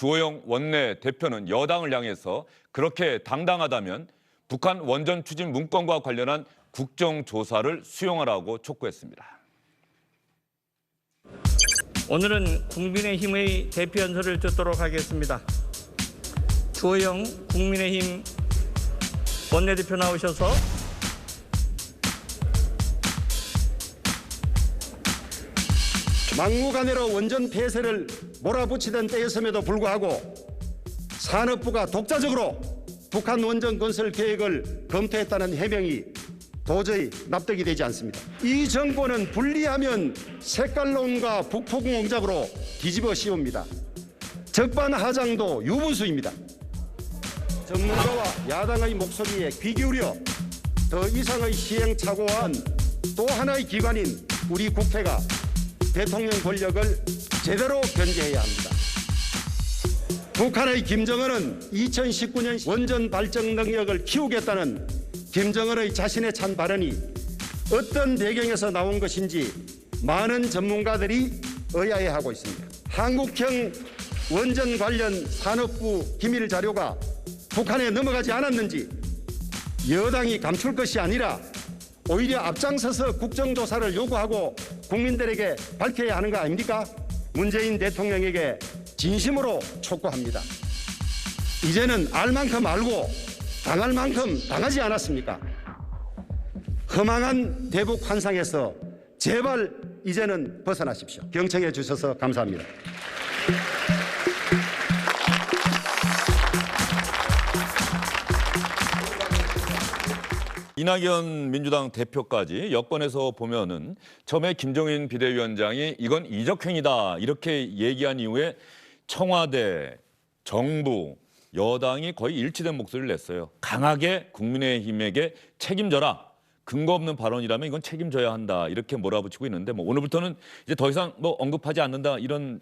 주호영 원내 대표는 여당을 향해서 그렇게 당당하다면 북한 원전 추진 문건과 관련한 국정조사를 수용하라고 촉구했습니다. 오늘은 국민의힘의 대표 연설을 듣도록 하겠습니다. 주호영 국민의힘 원내대표 나오셔서 막무가내로 원전 폐쇄를 몰아붙이던 때였음에도 불구하고 산업부가 독자적으로 북한 원전 건설 계획을 검토했다는 해명이 도저히 납득이 되지 않습니다. 이 정권은 분리하면 색깔론과 북포공작으로 뒤집어 씌웁니다. 적반하장도 유분수입니다. 전문가와 야당의 목소리에 귀 기울여 더 이상의 시행착오한 또 하나의 기관인 우리 국회가 대통령 권력을 제대로 견제해야 합니다. 북한의 김정은은 2019년 원전 발전 능력을 키우겠다는 김정은의 자신의 찬 발언이 어떤 배경에서 나온 것인지 많은 전문가들이 의아해하고 있습니다. 한국형 원전 관련 산업부 기밀 자료가 북한에 넘어가지 않았는지 여당이 감출 것이 아니라 오히려 앞장서서 국정조사를 요구하고 국민들에게 밝혀야 하는 거 아닙니까? 문재인 대통령에게 진심으로 촉구합니다. 이제는 알 만큼 알고 당할 만큼 당하지 않았습니까? 허망한 대북 환상에서 제발 이제는 벗어나십시오. 경청해 주셔서 감사합니다. 이낙연 민주당 대표까지 여권에서 보면은 처음에 김종인 비대위원장이 이건 이적행위다 이렇게 얘기한 이후에 청와대, 정부, 여당이 거의 일치된 목소리를 냈어요. 강하게 국민의힘에게 책임져라. 근거 없는 발언이라면 이건 책임져야 한다. 이렇게 몰아붙이고 있는데 뭐 오늘부터는 이제 더 이상 뭐 언급하지 않는다 이런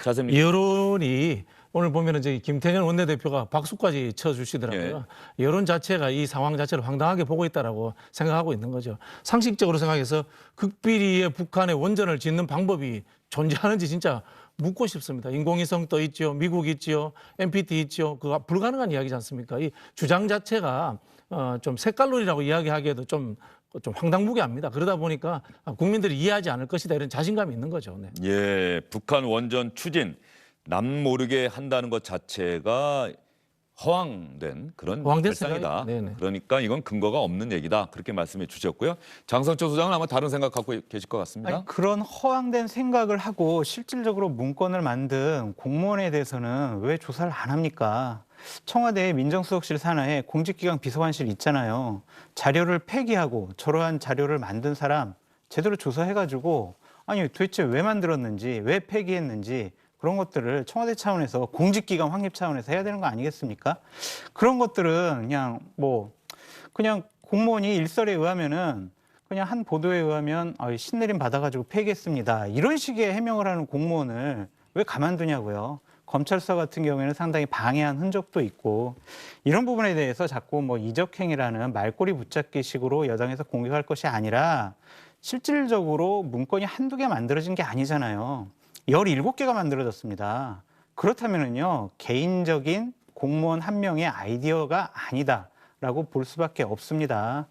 자세입니다. 여론이 오늘 보면은 저기 김태년 원내대표가 박수까지 쳐주시더라고요. 여론 자체가 이 상황 자체를 황당하게 보고 있다라고 생각하고 있는 거죠. 상식적으로 생각해서 극비리에 북한의 원전을 짓는 방법이 존재하는지 진짜 묻고 싶습니다. 인공위성 떠 있죠, 미국 있죠, NPT 있죠. 그거 불가능한 이야기지 않습니까? 이 주장 자체가 좀 색깔론이라고 이야기하기에도 좀 황당무계합니다. 그러다 보니까 국민들이 이해하지 않을 것이다 이런 자신감이 있는 거죠. 네. 예, 북한 원전 추진 남 모르게 한다는 것 자체가 허황된 그런 발상이다. 그러니까 이건 근거가 없는 얘기다. 그렇게 말씀해 주셨고요. 장성철 소장은 아마 다른 생각 갖고 계실 것 같습니다. 아니, 그런 허황된 생각을 하고 실질적으로 문건을 만든 공무원에 대해서는 왜 조사를 안 합니까? 청와대 민정수석실 산하에 공직기강 비서관실 있잖아요. 자료를 폐기하고 저러한 자료를 만든 사람 제대로 조사해가지고 아니 도대체 왜 만들었는지 왜 폐기했는지 그런 것들을 청와대 차원에서 공직기관 확립 차원에서 해야 되는 거 아니겠습니까? 그런 것들은 그냥 공무원이 일설에 의하면은 그냥 한 보도에 의하면 신내림 받아가지고 폐기했습니다. 이런 식의 해명을 하는 공무원을 왜 가만두냐고요. 검찰 수사 같은 경우에는 상당히 방해한 흔적도 있고 이런 부분에 대해서 자꾸 이적행위라는 말꼬리 붙잡기식으로 여당에서 공격할 것이 아니라 실질적으로 문건이 한두 개 만들어진 게 아니잖아요. 17개가 만들어졌습니다. 그렇다면은요, 개인적인 공무원 한 명의 아이디어가 아니다라고 볼 수밖에 없습니다.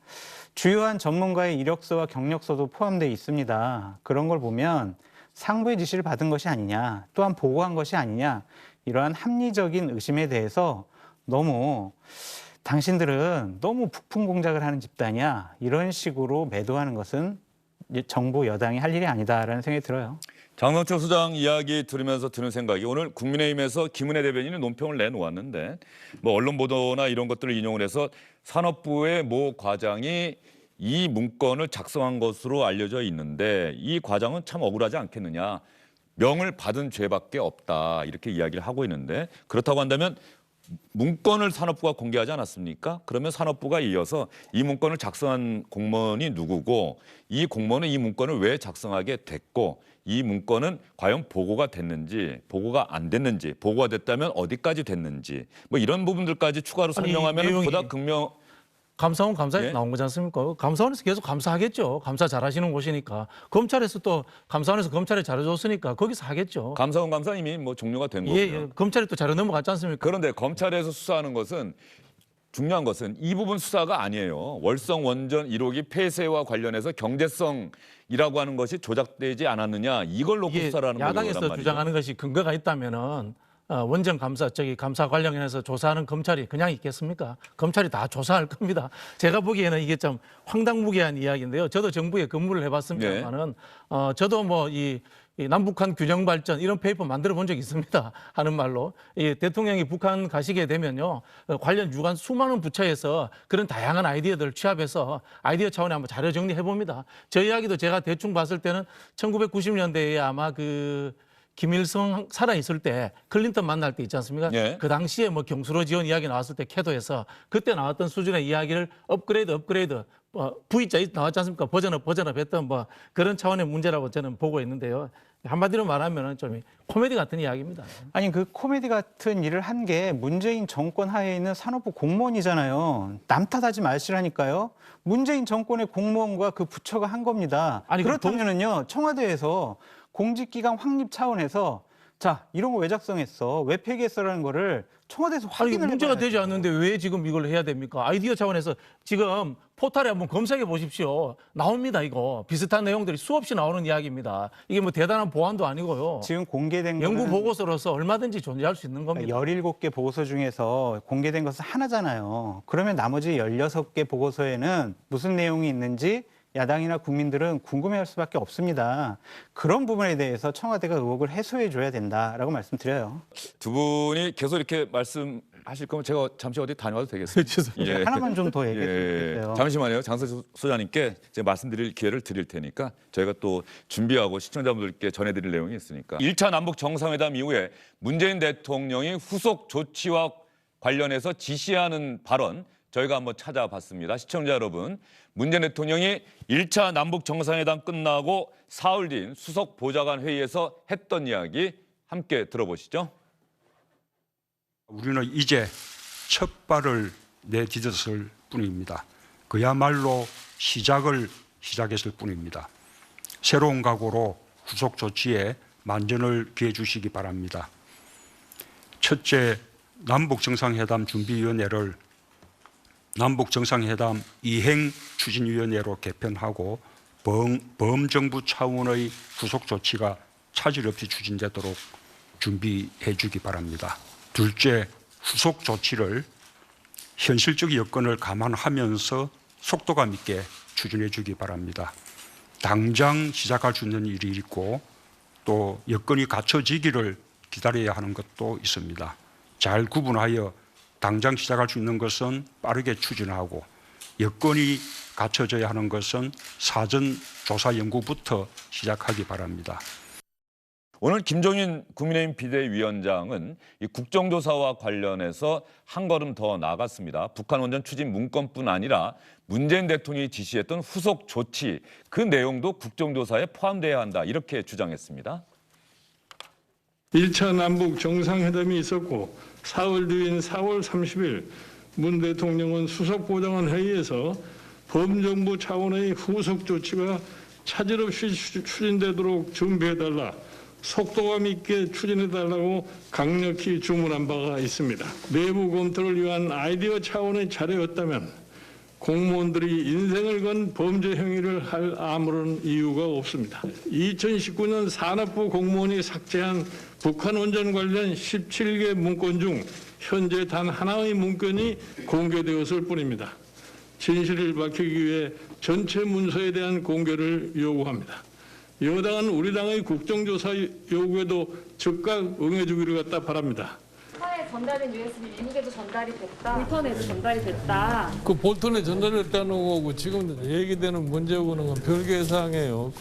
주요한 전문가의 이력서와 경력서도 포함되어 있습니다. 그런 걸 보면 상부의 지시를 받은 것이 아니냐, 또한 보고한 것이 아니냐, 이러한 합리적인 의심에 대해서 당신들은 너무 북풍 공작을 하는 집단이야, 이런 식으로 매도하는 것은 정부 여당이 할 일이 아니다라는 생각이 들어요. 장성철 소장 이야기 들으면서 드는 생각이 오늘 국민의힘에서 김은혜 대변인이 논평을 내놓았는데 언론 보도나 이런 것들을 인용을 해서 산업부의 모 과장이 이 문건을 작성한 것으로 알려져 있는데 이 과장은 참 억울하지 않겠느냐. 명을 받은 죄밖에 없다. 이렇게 이야기를 하고 있는데 그렇다고 한다면 문건을 산업부가 공개하지 않았습니까? 그러면 산업부가 이어서 이 문건을 작성한 공무원이 누구고 이 공무원은 이 문건을 왜 작성하게 됐고 이 문건은 과연 보고가 됐는지 보고가 안 됐는지 보고가 됐다면 어디까지 됐는지 이런 부분들까지 추가로 설명하면 보다 감사원 감사에서 예? 나온 거지 않습니까? 감사원에서 계속 감사하겠죠. 감사 잘하시는 곳이니까. 검찰에서 또 감사원에서 검찰에 잘해줬으니까 거기서 하겠죠. 감사원 감사 이미 뭐 종료가 된 거고요. 예, 검찰이 또 자료 넘어갔지 않습니까? 그런데 검찰에서 수사하는 것은 중요한 것은 이 부분 수사가 아니에요. 월성 원전 1호기 폐쇄와 관련해서 경제성이라고 하는 것이 조작되지 않았느냐 이걸 놓고 이게 수사를 하는 거란 야당에서 말이에요. 주장하는 것이 근거가 있다면은 원전 감사 감사 관련해서 조사하는 검찰이 그냥 있겠습니까? 검찰이 다 조사할 겁니다. 제가 보기에는 이게 좀 황당무계한 이야기인데요. 저도 정부에 근무를 해봤습니다만은 저도 뭐 이 남북한 균형 발전 이런 페이퍼 만들어 본 적이 있습니다. 하는 말로 이 대통령이 북한 가시게 되면요 관련 유관 수많은 부처에서 그런 다양한 아이디어들을 취합해서 아이디어 차원에 한번 자료 정리해 봅니다. 저 이야기도 제가 대충 봤을 때는 1990년대에 아마 그 김일성 살아 있을 때 클린턴 만날 때 있지 않습니까? 예. 그 당시에 뭐 경수로 지원 이야기 나왔을 때 캐도에서 그때 나왔던 수준의 이야기를 업그레이드 V자 나왔지 않습니까? 버전업 했던 뭐 그런 차원의 문제라고 저는 보고 있는데요. 한마디로 말하면 좀 코미디 같은 이야기입니다. 아니 그 코미디 같은 일을 한 게 문재인 정권 하에 있는 산업부 공무원이잖아요. 남 탓하지 마시라니까요. 문재인 정권의 공무원과 그 부처가 한 겁니다. 아니, 그렇다면은요 청와대에서 공직기강 확립 차원에서 자 이런 거 왜 작성했어, 왜 폐기했어라는 거를 청와대에서 아니 확인을 문제가 해봐야죠. 되지 않는데 왜 지금 이걸 해야 됩니까? 아이디어 차원에서 지금 포털에 한번 검색해 보십시오. 나옵니다 이거. 비슷한 내용들이 수없이 나오는 이야기입니다. 이게 뭐 대단한 보안도 아니고요. 지금 공개된 연구 거는 보고서로서 얼마든지 존재할 수 있는 겁니다. 17개 보고서 중에서 공개된 것은 하나잖아요. 그러면 나머지 16개 보고서에는 무슨 내용이 있는지 야당이나 국민들은 궁금해할 수밖에 없습니다. 그런 부분에 대해서 청와대가 의혹을 해소해 줘야 된다라고 말씀드려요. 두 분이 계속 이렇게 말씀하실 거면 제가 잠시 어디 다녀와도 되겠습니다. 예. 하나만 좀 더 얘기해 주세요. 잠시만요. 장서 소장님께 제가 말씀드릴 기회를 드릴 테니까 저희가 또 준비하고 시청자분들께 전해드릴 내용이 있으니까 1차 남북 정상회담 이후에 문재인 대통령이 후속 조치와 관련해서 지시하는 발언 저희가 한번 찾아봤습니다. 시청자 여러분, 문재인 대통령이 1차 남북 정상회담 끝나고 사흘 뒤인 수석 보좌관 회의에서 했던 이야기 함께 들어보시죠. 우리는 이제 첫 발을 내딛었을 뿐입니다. 그야말로 시작했을 뿐입니다. 새로운 각오로 후속 조치에 만전을 기해 주시기 바랍니다. 첫째, 남북정상회담 준비위원회를 남북정상회담 이행추진위원회로 개편하고 범정부 차원의 후속 조치가 차질 없이 추진되도록 준비해 주기 바랍니다. 둘째, 후속 조치를 현실적 여건을 감안하면서 속도감 있게 추진해 주기 바랍니다. 당장 시작할 수 있는 일이 있고 또 여건이 갖춰지기를 기다려야 하는 것도 있습니다. 잘 구분하여 당장 시작할 수 있는 것은 빠르게 추진하고 여건이 갖춰져야 하는 것은 사전 조사 연구부터 시작하기 바랍니다. 오늘 김종인 국민의힘 비대위원장은 이 국정조사와 관련해서 한 걸음 더 나아갔습니다. 북한 원전 추진 문건뿐 아니라 문재인 대통령이 지시했던 후속 조치, 그 내용도 국정조사에 포함돼야 한다 이렇게 주장했습니다. 1차 남북 정상회담이 있었고 사흘 뒤인 4월 30일 문 대통령은 수석보좌관 회의에서 범정부 차원의 후속 조치가 차질 없이 추진되도록 준비해달라, 속도감 있게 추진해달라고 강력히 주문한 바가 있습니다. 내부 검토를 위한 아이디어 차원의 자료였다면 공무원들이 인생을 건 범죄 행위를 할 아무런 이유가 없습니다. 2019년 산업부 공무원이 삭제한 북한 원전 관련 17개 문건 중 현재 단 하나의 문건이 공개되었을 뿐입니다. 진실을 밝히기 위해 전체 문서에 대한 공개를 요구합니다. 여당은 우리 당의 국정조사 요구에도 즉각 응해주기를 갖다 바랍니다. 북한에 전달된 USB 미국에도 전달이 됐다. 볼턴에도 전달이 됐다. 그 볼턴에 전달됐다는 거고 지금 얘기되는 문제고는 건 별개의 사항이에요.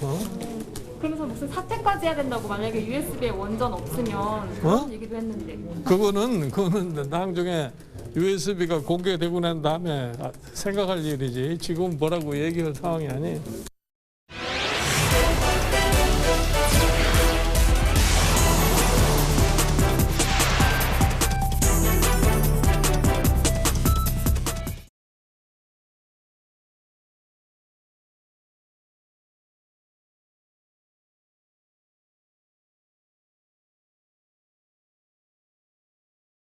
그러면서 무슨 사퇴까지 해야 된다고, 만약에 USB에 원전 없으면 그런 얘기도 했는데. 그거는 나중에 USB가 공개되고 난 다음에 생각할 일이지 지금 뭐라고 얘기할 상황이 아니에요.